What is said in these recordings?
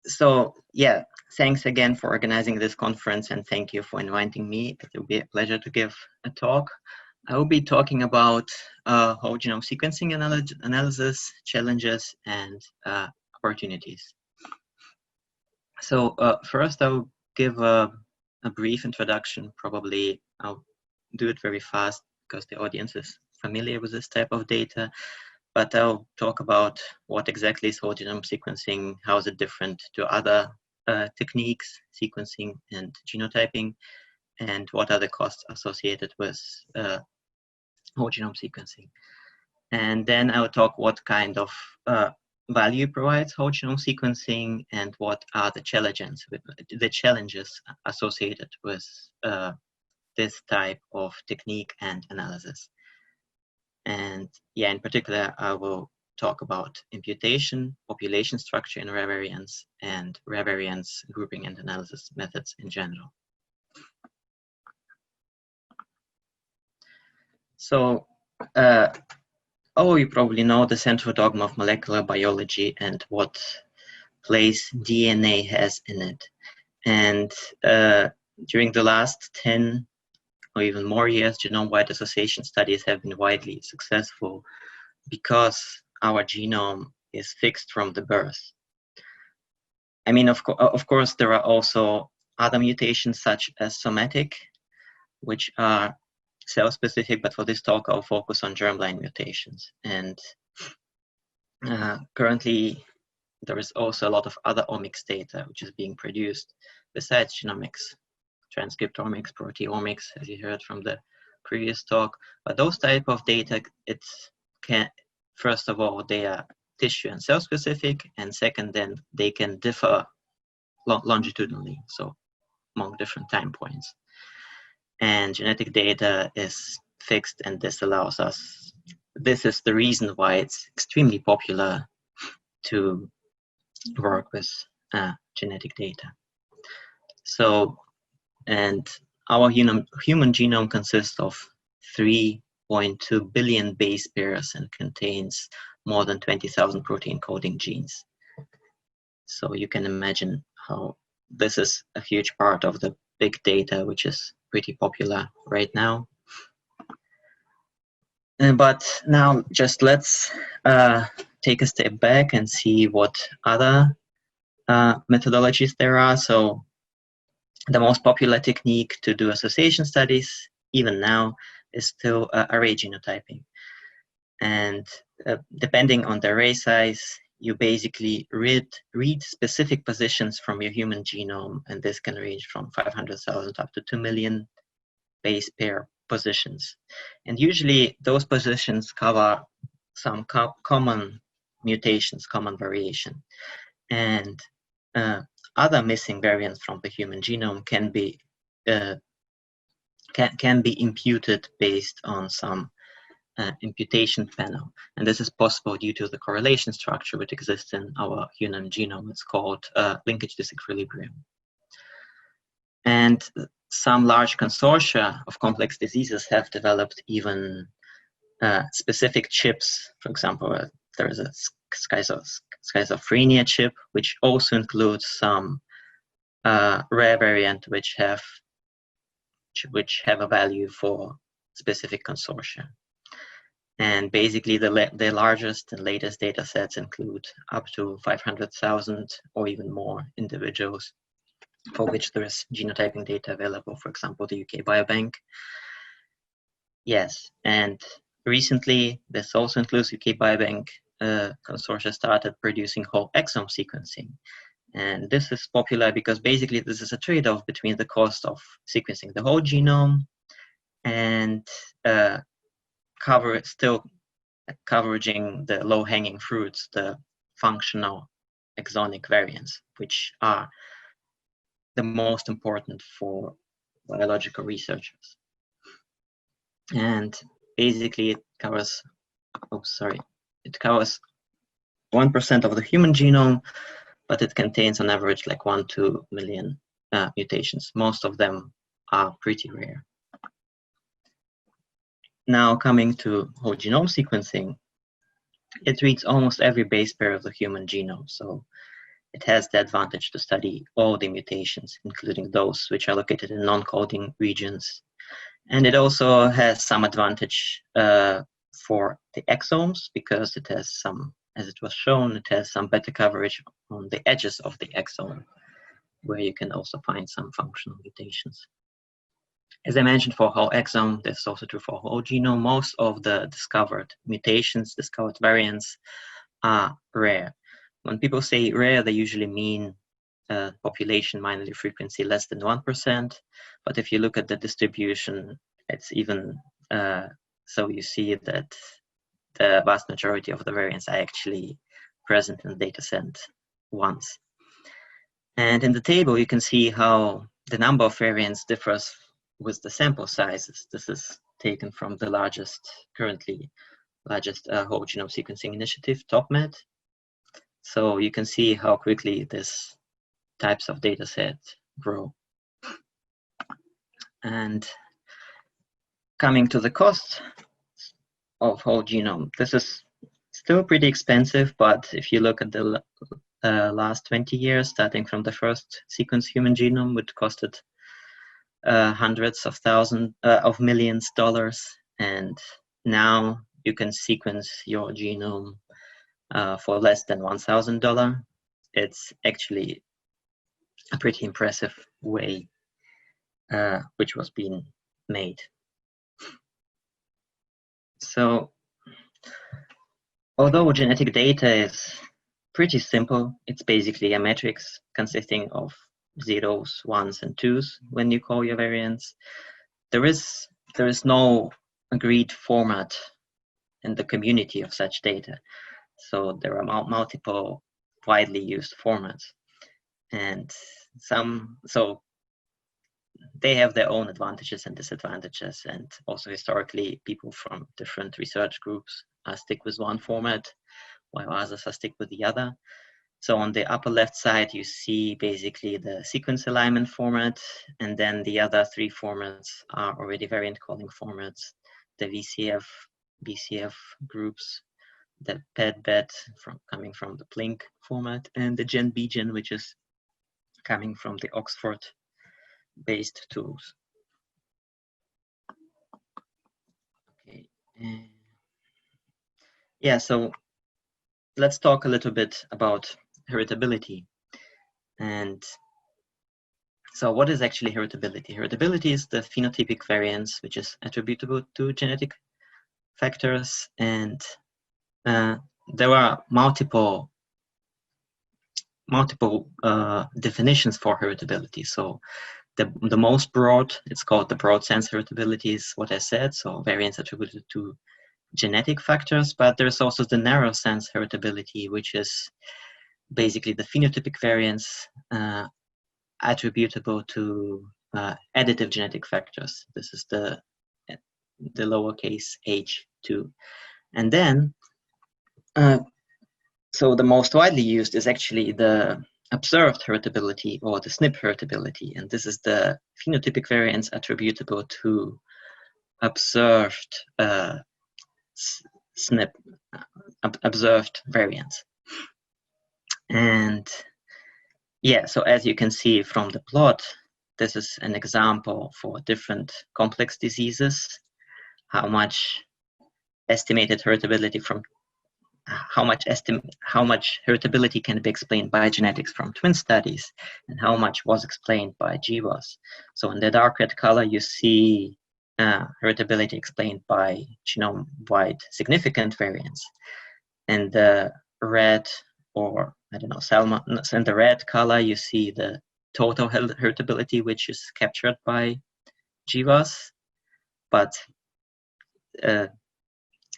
So yeah, thanks again for organizing this conference, and thank you for inviting me. It will be a pleasure to give a talk. I will be talking about whole genome sequencing analysis, challenges, and opportunities. So first, I'll give a brief introduction. Probably I'll do it very fast because the audience is familiar with this type of data. But I'll talk about what exactly is whole genome sequencing, how is it different to other techniques, sequencing and genotyping, and what are the costs associated with whole genome sequencing. And then I'll talk what kind of value provides whole genome sequencing and what are the challenges associated with this type of technique and analysis. And yeah, in particular, I will talk about imputation, population structure in rare variants, and rare variants grouping and analysis methods in general. So, you probably know the central dogma of molecular biology and what place DNA has in it. And during the last 10 or even more years, genome-wide association studies have been widely successful because our genome is fixed from the birth. I mean, of course, there are also other mutations such as somatic, which are cell-specific, but for this talk, I'll focus on germline mutations. And currently, there is also a lot of other omics data which is being produced besides genomics, transcriptomics, proteomics, as you heard from the previous talk. But those type of data, first of all, they are tissue and cell specific, and second, then they can differ longitudinally, so among different time points. And genetic data is fixed, and this is the reason why it's extremely popular to work with genetic data. So, and our human genome consists of 3.2 billion base pairs and contains more than 20,000 protein coding genes. So you can imagine how this is a huge part of the big data, which is pretty popular right now. But now just let's take a step back and see what other methodologies there are. So the most popular technique to do association studies, even now, is still array genotyping. And depending on the array size, you basically read specific positions from your human genome, and this can range from 500,000 up to 2 million base pair positions. And usually those positions cover some common mutations, common variation. And other missing variants from the human genome can be imputed based on some imputation panel. And this is possible due to the correlation structure which exists in our human genome. It's called linkage disequilibrium. And some large consortia of complex diseases have developed even specific chips. For example, there is a schizophrenia chip, which also includes some rare variant which have a value for specific consortia. And basically, the largest and latest data sets include up to 500,000 or even more individuals for which there is genotyping data available, for example, the UK Biobank. Yes, and recently, this also includes UK Biobank consortia started producing whole exome sequencing. And this is popular because basically this is a trade-off between the cost of sequencing the whole genome and still covering the low-hanging fruits, the functional exonic variants, which are the most important for biological researchers. And basically it covers 1% of the human genome, but it contains on average like 1-2 million mutations. Most of them are pretty rare. Now coming to whole genome sequencing, it reads almost every base pair of the human genome. So it has the advantage to study all the mutations, including those which are located in non-coding regions. And it also has some advantage for the exomes, because it has some, as it was shown, it has some better coverage on the edges of the exome, where you can also find some functional mutations. As I mentioned, for whole exome, this is also true for whole genome. Most of the discovered mutations, discovered variants, are rare. When people say rare, they usually mean population minor allele frequency less than 1%. But if you look at the distribution, it's even so you see that the vast majority of the variants are actually present in the dataset once. And in the table, you can see how the number of variants differs with the sample sizes. This is taken from the currently largest whole genome sequencing initiative, TopMed. So you can see how quickly these types of data sets grow. And coming to the cost of whole genome, this is still pretty expensive, but if you look at the last 20 years, starting from the first sequenced human genome, which costed hundreds of thousands of millions dollars, and now you can sequence your genome for less than $1,000. It's actually a pretty impressive way which was being made. So, although genetic data is pretty simple, it's basically a matrix consisting of zeros, ones, and twos when you call your variants. There is no agreed format in the community of such data. So there are multiple widely used formats, and so they have their own advantages and disadvantages. And also historically, people from different research groups stick with one format, while others stick with the other. So on the upper left side, you see basically the sequence alignment format, and then the other three formats are already variant calling formats: the VCF, BCF groups, the PED-BED coming from the Plink format, and the GenBgen, which is coming from the Oxford-based tools. Okay. Yeah, so let's talk a little bit about heritability. And so what is actually heritability? Heritability is the phenotypic variance which is attributable to genetic factors, and there are multiple definitions for heritability. So the most broad, it's called the broad sense heritability, is what I said, so variance attributed to genetic factors. But there's also the narrow sense heritability, which is basically the phenotypic variance attributable to additive genetic factors. This is the lowercase h2. And then so the most widely used is actually the observed heritability, or the SNP heritability, and this is the phenotypic variance attributable to observed SNP, observed variants. And yeah, so as you can see from the plot, this is an example for different complex diseases, how much estimated heritability from how much heritability can be explained by genetics from twin studies, and how much was explained by GWAS. So in the dark red color, you see heritability explained by genome-wide significant variants. And the red, or I don't know, salmon, in the red color, you see the total heritability, which is captured by GWAS, but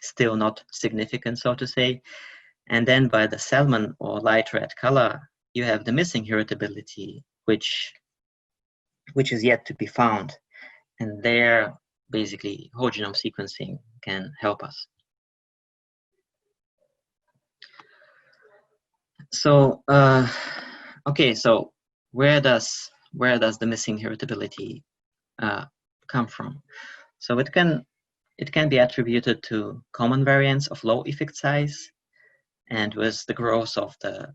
still not significant, so to say. And then by the salmon or light red color, you have the missing heritability, which is yet to be found. And there, basically, whole genome sequencing can help us. So, okay, so where does the missing heritability come from? So it can be attributed to common variants of low effect size, and with the growth of the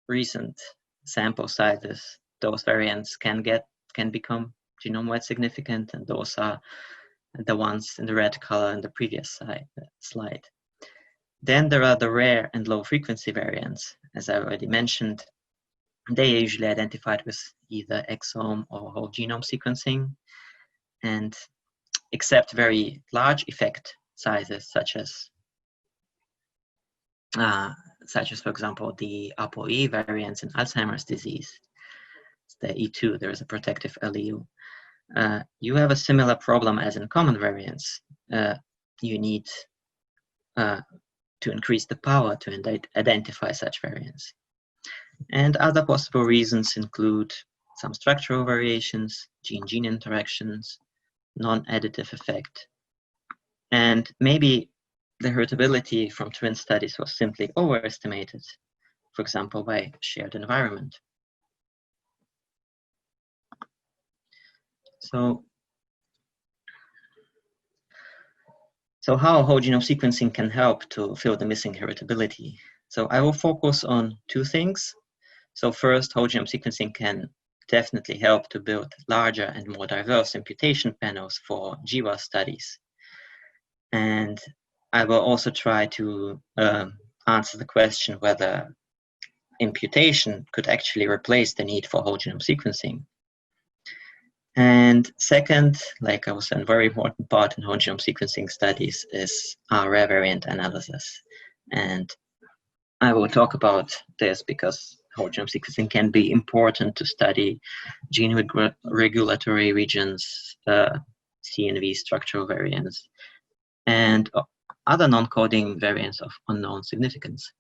recent sample sizes, those variants can become genome-wide significant, and those are the ones in the red color in the previous slide. Then there are the rare and low frequency variants. As I already mentioned, they are usually identified with either exome or whole genome sequencing, and except very large effect sizes, such as for example, the ApoE variants in Alzheimer's disease, it's the E2, there is a protective allele. You have a similar problem as in common variants. You need to increase the power to identify such variants. And other possible reasons include some structural variations, gene-gene interactions, non-additive effect, and maybe the heritability from twin studies was simply overestimated, for example, by shared environment. So how whole genome sequencing can help to fill the missing heritability? So I will focus on two things. So first, whole genome sequencing can definitely help to build larger and more diverse imputation panels for GWAS studies. And I will also try to answer the question whether imputation could actually replace the need for whole genome sequencing. And second, like I was saying, a very important part in whole genome sequencing studies is rare variant analysis. And I will talk about this because whole genome sequencing can be important to study gene regulatory regions, CNV structural variants, and other non-coding variants of unknown significance.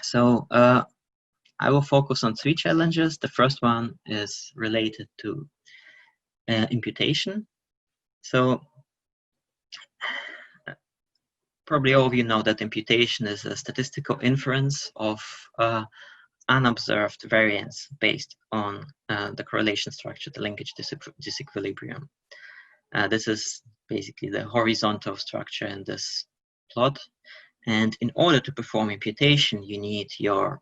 So I will focus on three challenges. The first one is related to imputation. So probably all of you know that imputation is a statistical inference of unobserved variance based on the correlation structure, the linkage disequilibrium. This is basically the horizontal structure in this plot. And in order to perform imputation, you need your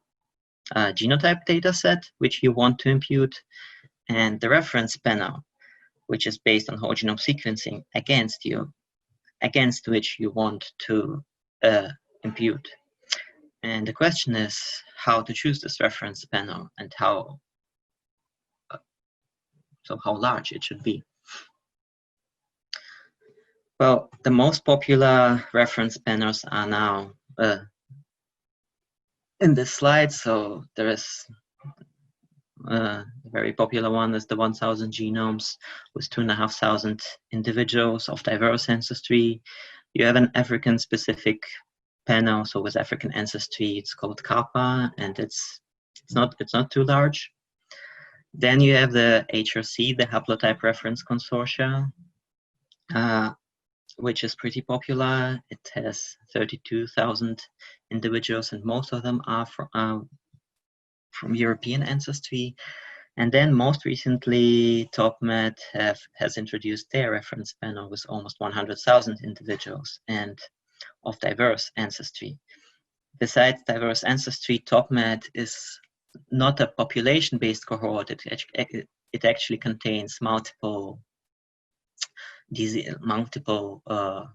genotype data set, which you want to impute, and the reference panel, which is based on whole genome sequencing against which you want to impute. And the question is how to choose this reference panel and how large it should be. Well, the most popular reference panels are now in this slide. So there is a very popular one is the 1,000 genomes with 2,500 individuals of diverse ancestry. You have an African-specific panel, so with African ancestry, it's called Kappa, and it's not too large. Then you have the HRC, the Haplotype Reference Consortia, which is pretty popular. It has 32,000 individuals, and most of them are from European ancestry. And then most recently, TopMed has introduced their reference panel with almost 100,000 individuals and of diverse ancestry. Besides diverse ancestry, TopMed is not a population-based cohort. It actually contains multiple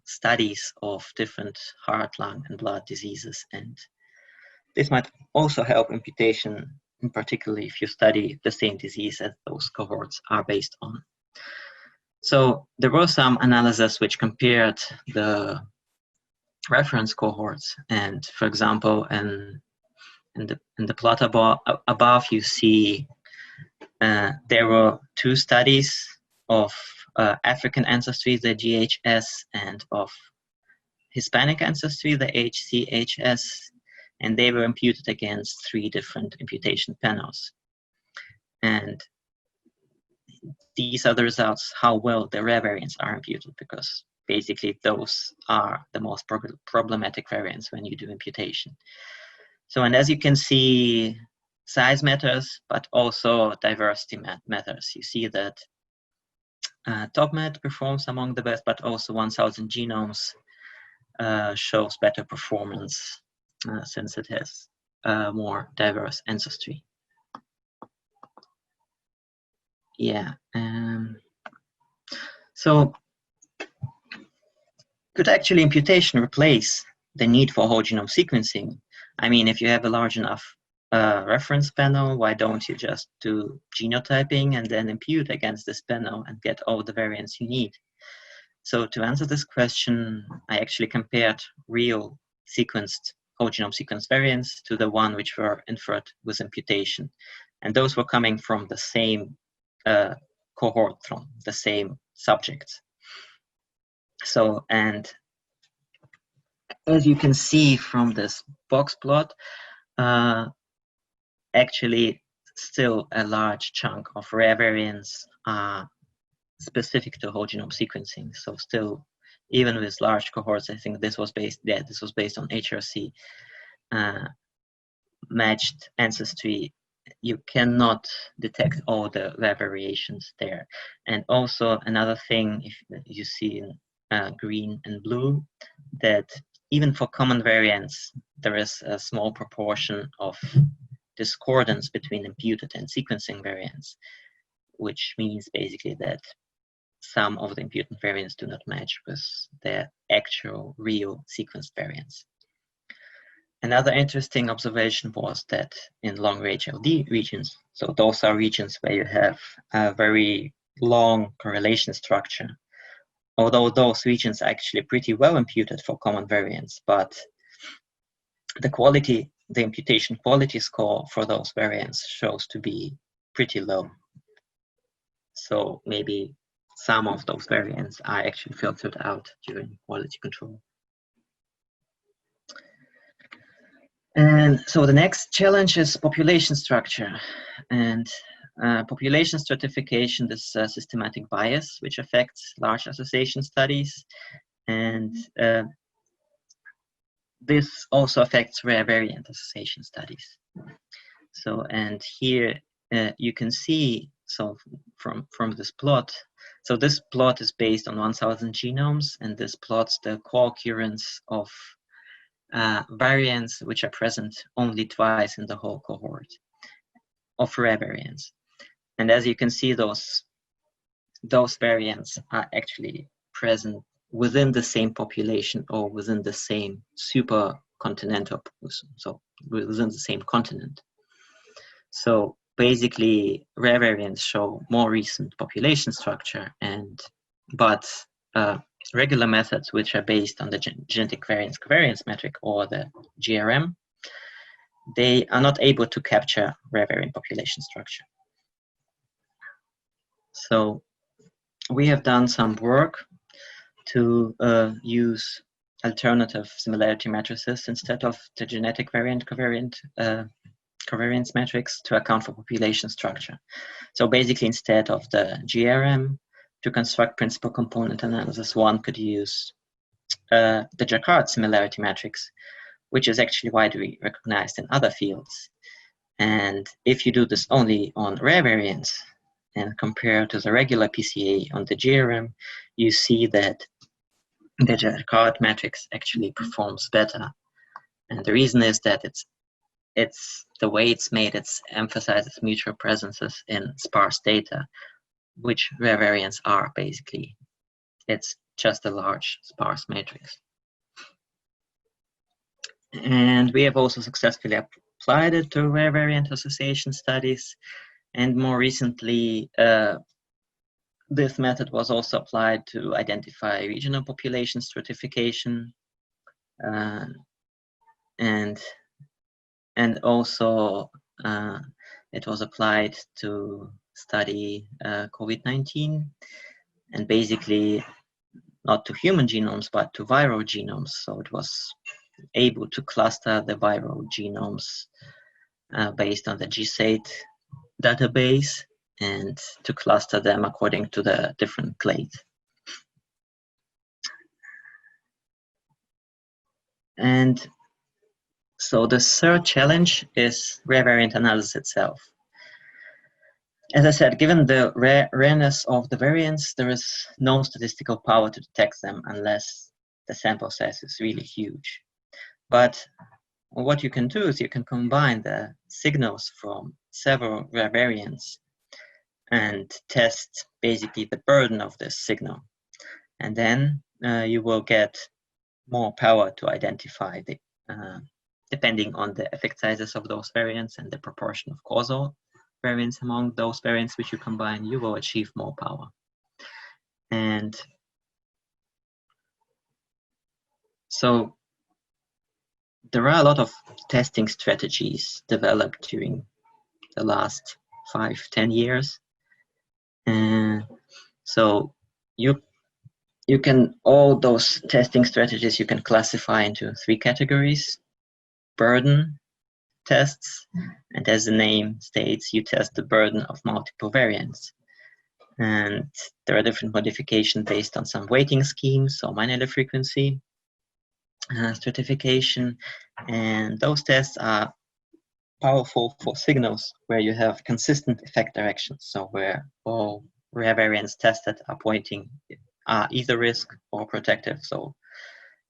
studies of different heart, lung, and blood diseases, and this might also help imputation, in particular if you study the same disease as those cohorts are based on. So there were some analyses which compared the reference cohorts, and for example, in the plot above, you see there were two studies of African ancestry, the GHS, and of Hispanic ancestry, the HCHS, and they were imputed against three different imputation panels. And these are the results, how well the rare variants are imputed, because basically those are the most problematic variants when you do imputation. So, and as you can see, size matters, but also diversity matters. You see that TopMed performs among the best, but also 1,000 genomes shows better performance since it has more diverse ancestry. Yeah. So could actually imputation replace the need for whole genome sequencing? I mean, if you have a large enough reference panel, why don't you just do genotyping and then impute against this panel and get all the variants you need? So to answer this question, I actually compared real sequenced whole genome sequence variants to the one which were inferred with imputation. And those were coming from the same cohort, from the same subjects. So, and as you can see from this box plot, actually still a large chunk of rare variants are specific to whole genome sequencing. So still, even with large cohorts, I think this was based on HRC matched ancestry. You cannot detect all the rare variations there. And also another thing, if you see in green and blue, that even for common variants, there is a small proportion of discordance between imputed and sequencing variants, which means basically that some of the imputed variants do not match with their actual real sequenced variants. Another interesting observation was that in long-range LD regions, so those are regions where you have a very long correlation structure, although those regions are actually pretty well imputed for common variants, but the imputation quality score for those variants shows to be pretty low. So maybe some of those variants are actually filtered out during quality control. And so the next challenge is population structure. And population stratification is a systematic bias which affects large association studies. And this also affects rare variant association studies. So, and here you can see, so from this plot, so this plot is based on 1,000 genomes, and this plots the co-occurrence of variants which are present only twice in the whole cohort of rare variants. And as you can see, those variants are actually present within the same population or within the same supercontinental, so within the same continent. So basically, rare variants show more recent population structure, but regular methods which are based on the genetic variance covariance metric or the GRM, they are not able to capture rare variant population structure. So we have done some work to use alternative similarity matrices instead of the genetic variant covariance metrics to account for population structure. So basically, instead of the GRM, to construct principal component analysis, one could use the Jacquard similarity matrix, which is actually widely recognized in other fields. And if you do this only on rare variants and compare to the regular PCA on the GRM, you see that the Jacquard matrix actually performs better. And the reason is that it's the way it's made, it emphasizes mutual presences in sparse data, which rare variants are basically. It's just a large sparse matrix. And we have also successfully applied it to rare variant association studies. And more recently, this method was also applied to identify regional population stratification. And also it was applied to study COVID-19, and basically not to human genomes, but to viral genomes. So it was able to cluster the viral genomes based on the GSAID database and to cluster them according to the different clades. And so the third challenge is rare variant analysis itself. As I said, given the rareness of the variants, there is no statistical power to detect them unless the sample size is really huge. But what you can do is you can combine the signals from several rare variants and test basically the burden of this signal. And then you will get more power to identify the, depending on the effect sizes of those variants and the proportion of causal variants among those variants which you combine, you will achieve more power. And so there are a lot of testing strategies developed during the last 5-10 years. And so you can, all those testing strategies you can classify into 3 categories: burden tests, and as the name states, you test the burden of multiple variants. And there are different modifications based on some weighting schemes, so minor frequency stratification, and those tests are powerful for signals where you have consistent effect directions, so where all rare variants tested are pointing, are either risk or protective, so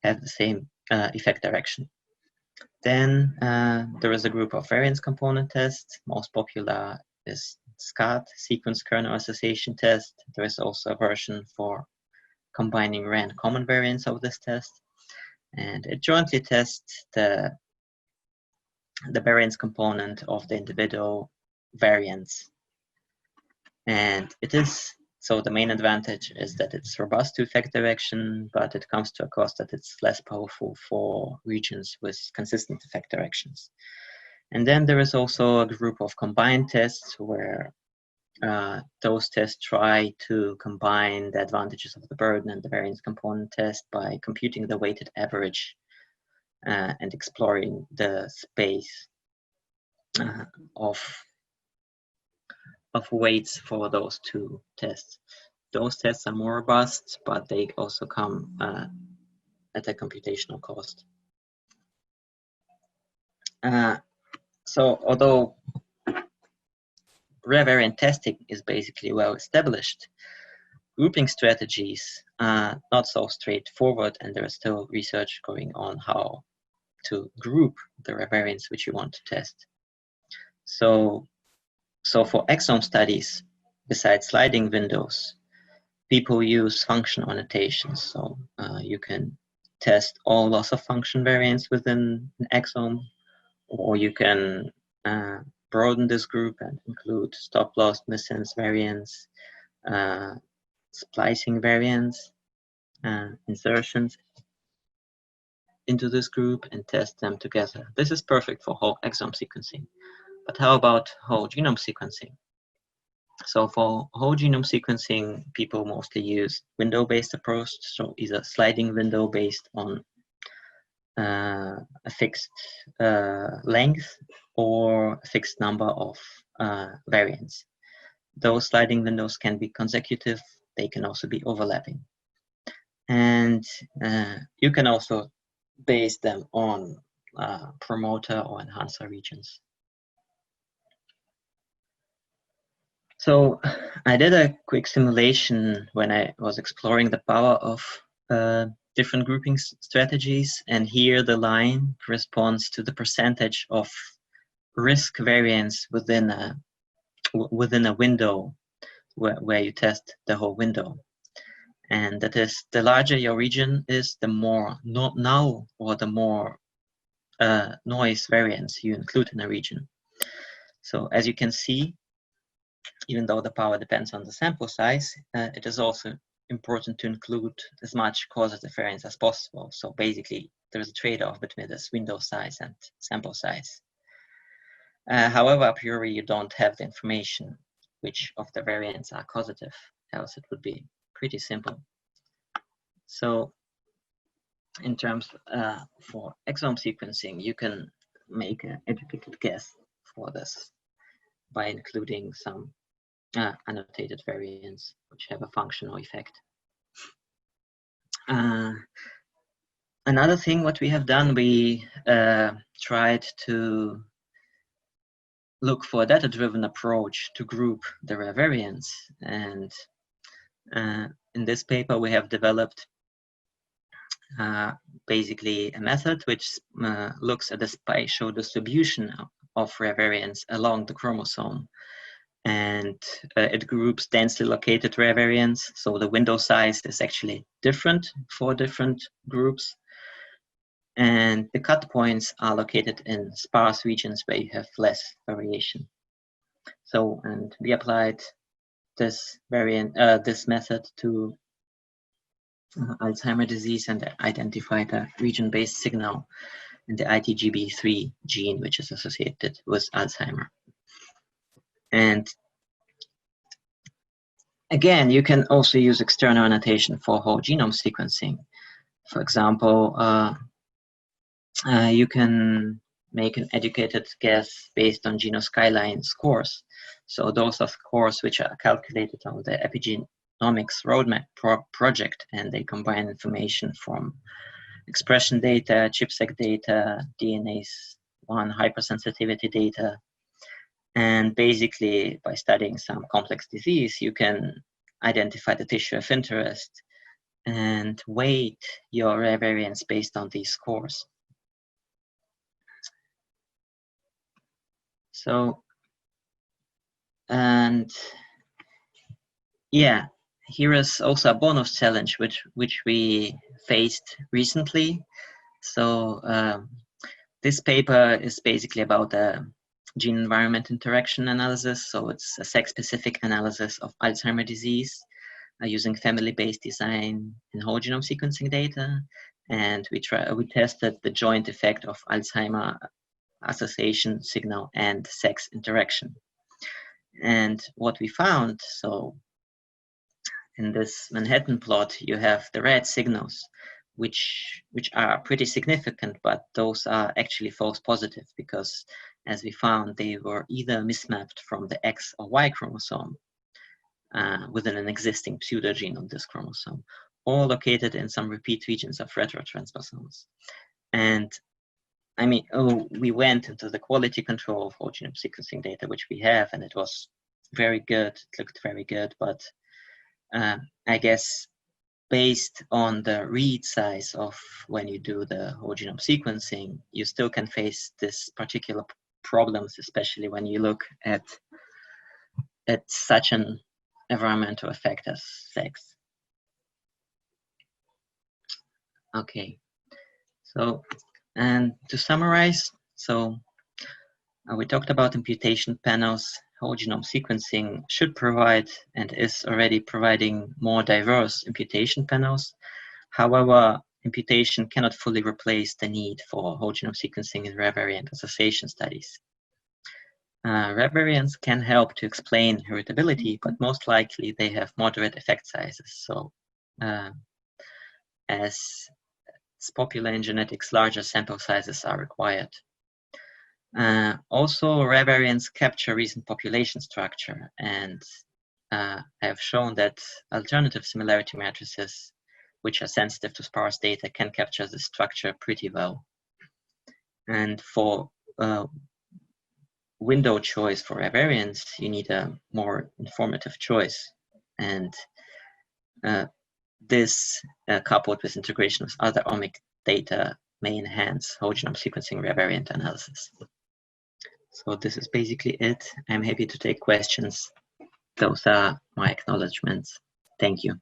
have the same effect direction. Then there is a group of variance component tests. Most popular is SCAT, sequence kernel association test. There is also a version for combining rare and common variants of this test. And it jointly tests the variance component of the individual variants. And it is, so the main advantage is that it's robust to effect direction, but it comes to a cost that it's less powerful for regions with consistent effect directions. And then there is also a group of combined tests where those tests try to combine the advantages of the burden and the variance component test by computing the weighted average and exploring the space of weights for those 2 tests. Those tests are more robust, but they also come at a computational cost. So although rare variant testing is basically well established, grouping strategies are not so straightforward, and there is still research going on how to group the rare variants which you want to test. So for exome studies, besides sliding windows, people use functional annotations. So you can test all loss of function variants within an exome, or you can broaden this group and include stop-loss missense variants, splicing variants, insertions into this group, and test them together. This is perfect for whole exome sequencing. But how about whole genome sequencing? So for whole genome sequencing, people mostly use window-based approach, so either sliding window based on a fixed length or a fixed number of variants. Those sliding windows can be consecutive, they can also be overlapping. And you can also base them on promoter or enhancer regions. So I did a quick simulation when I was exploring the power of different grouping strategies, and here the line corresponds to the percentage of risk variance within a window where you test the whole window. And that is, the larger your region is, the more null or the more noise variance you include in a region. So as you can see, even though the power depends on the sample size, it is also important to include as much causative variance as possible. So basically, there's a trade-off between this window size and sample size. However, a priori, you don't have the information which of the variants are causative, else it would be pretty simple. So in terms for exome sequencing, you can make an educated guess for this by including some annotated variants which have a functional effect. Another thing what we have done, we tried to look for a data-driven approach to group the rare variants, and in this paper we have developed basically a method which looks at the spatial distribution of rare variants along the chromosome. And it groups densely located rare variants. So the window size is actually different for different groups. And the cut points are located in sparse regions where you have less variation. So, and we applied this this method to Alzheimer's disease and identified a region-based signal in the ITGB3 gene, which is associated with Alzheimer's. And again, you can also use external annotation for whole genome sequencing. For example, you can make an educated guess based on GenoSkyline scores. So those are scores which are calculated on the epigenomics roadmap project, and they combine information from expression data, ChIP-seq data, DNase-1 hypersensitivity data. And basically, by studying some complex disease, you can identify the tissue of interest and weight your rare variants based on these scores. So, and yeah, here is also a bonus challenge which we faced recently. So this paper is basically about the gene environment interaction analysis. So it's a sex-specific analysis of Alzheimer's disease using family-based design and whole genome sequencing data. And we tested the joint effect of Alzheimer association signal and sex interaction. And what we found, so in this Manhattan plot, you have the red signals, which are pretty significant, but those are actually false positive because, as we found, they were either mismapped from the X or Y chromosome within an existing pseudogene on this chromosome, or located in some repeat regions of retrotransposomes. And I mean, we went into the quality control of whole genome sequencing data, which we have, and it was very good. It looked very good, but I guess based on the read size of when you do the whole genome sequencing, you still can face this particular problems, especially when you look at such an environmental effect as sex. Okay, so, and to summarize, so we talked about imputation panels. Whole genome sequencing should provide and is already providing more diverse imputation panels. However, imputation cannot fully replace the need for whole genome sequencing in rare variant association studies. Rare variants can help to explain heritability, but most likely they have moderate effect sizes. So as it's popular in genetics, larger sample sizes are required. Also, rare variants capture recent population structure, and I have shown that alternative similarity matrices, which are sensitive to sparse data, can capture the structure pretty well. And for window choice for rare variants, you need a more informative choice. And this, coupled with integration with other omic data, may enhance whole genome sequencing rare variant analysis. So this is basically it. I'm happy to take questions. Those are my acknowledgements. Thank you.